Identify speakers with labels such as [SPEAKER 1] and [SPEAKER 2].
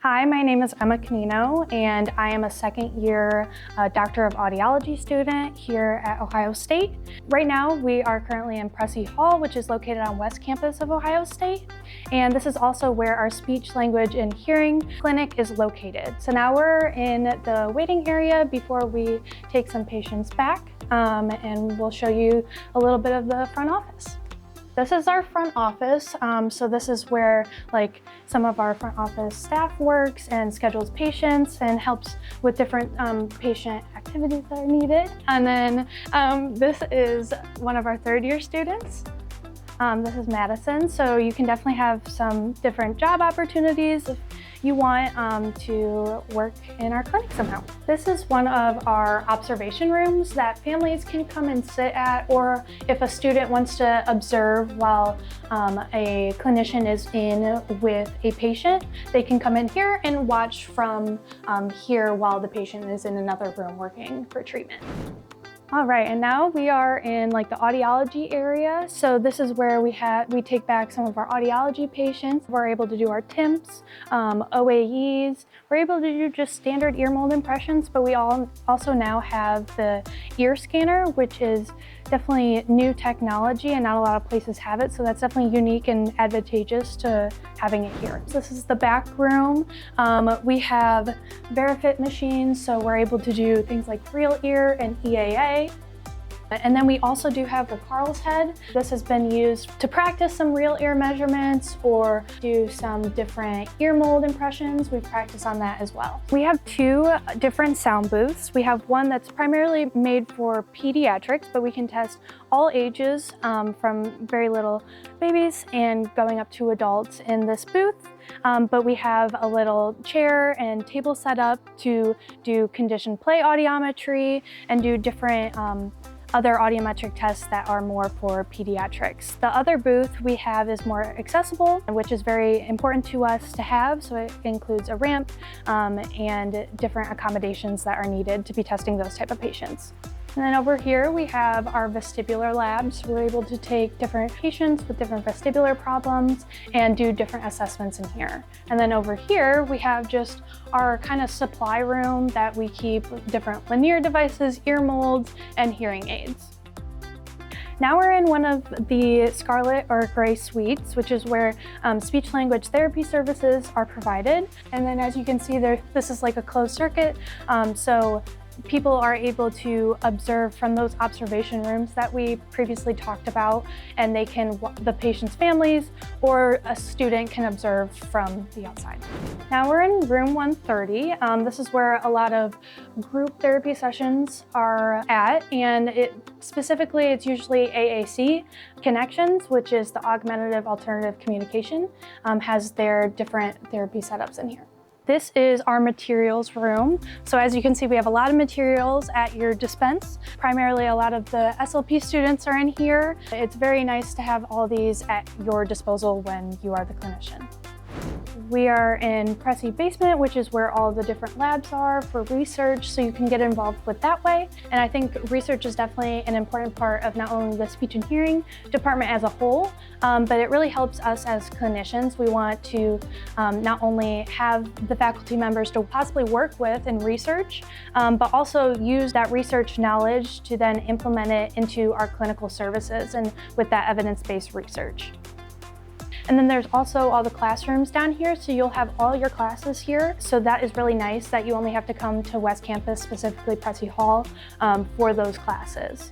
[SPEAKER 1] Hi, my name is Emma Canino, and I am a second-year Doctor of Audiology student here at Ohio State. Right now, we are currently in Pressey Hall, which is located on West Campus of Ohio State. And this is also where our speech, language, and hearing clinic is located. So now we're in the waiting area before we take some patients back, and we'll show you a little bit of the front office. This is our front office, so this is where some of our front office staff works and schedules patients and helps with different patient activities that are needed. And then this is one of our third-year students. This is Madison, so you can definitely have some different job opportunities if you want to work in our clinic somehow. This is one of our observation rooms that families can come and sit at, or if a student wants to observe while a clinician is in with a patient, they can come in here and watch from here while the patient is in another room working for treatment. All right, and now we are in the audiology area. So this is where we take back some of our audiology patients. We're able to do our TIMPs, OAEs. We're able to do just standard ear mold impressions, but we also now have the ear scanner, which is definitely new technology and not a lot of places have it. So that's definitely unique and advantageous to having it here. So this is the back room. We have VeriFit machines, so we're able to do things like real ear and EAA. And then we also do have the Carl's head. This has been used to practice some real ear measurements or do some different ear mold impressions. We practice on that as well. We have two different sound booths. We have one that's primarily made for pediatrics, but we can test all ages from very little babies and going up to adults in this booth. But we have a little chair and table set up to do conditioned play audiometry and do different other audiometric tests that are more for pediatrics. The other booth we have is more accessible, which is very important to us to have. So it includes a ramp and different accommodations that are needed to be testing those type of patients. And then over here we have our vestibular labs. We're able to take different patients with different vestibular problems and do different assessments in here. And then over here we have just our kind of supply room that we keep different linear devices, ear molds, and hearing aids. Now we're in one of the scarlet or gray suites, which is where speech language therapy services are provided. And then as you can see there, this is like a closed circuit. So people are able to observe from those observation rooms that we previously talked about, and the patient's families or a student can observe from the outside. Now we're in room 130. This is where a lot of group therapy sessions are at, and specifically it's usually AAC Connections, which is the Augmentative Alternative Communication, has their different therapy setups in here. This is our materials room. So as you can see, we have a lot of materials at your dispense. Primarily, a lot of the SLP students are in here. It's very nice to have all these at your disposal when you are the clinician. We are in Pressey Basement, which is where all the different labs are for research, so you can get involved with that way. And I think research is definitely an important part of not only the speech and hearing department as a whole, but it really helps us as clinicians. We want to not only have the faculty members to possibly work with in research, but also use that research knowledge to then implement it into our clinical services and with that evidence-based research. And then there's also all the classrooms down here, so you'll have all your classes here. So that is really nice that you only have to come to West Campus, specifically Pressey Hall, for those classes.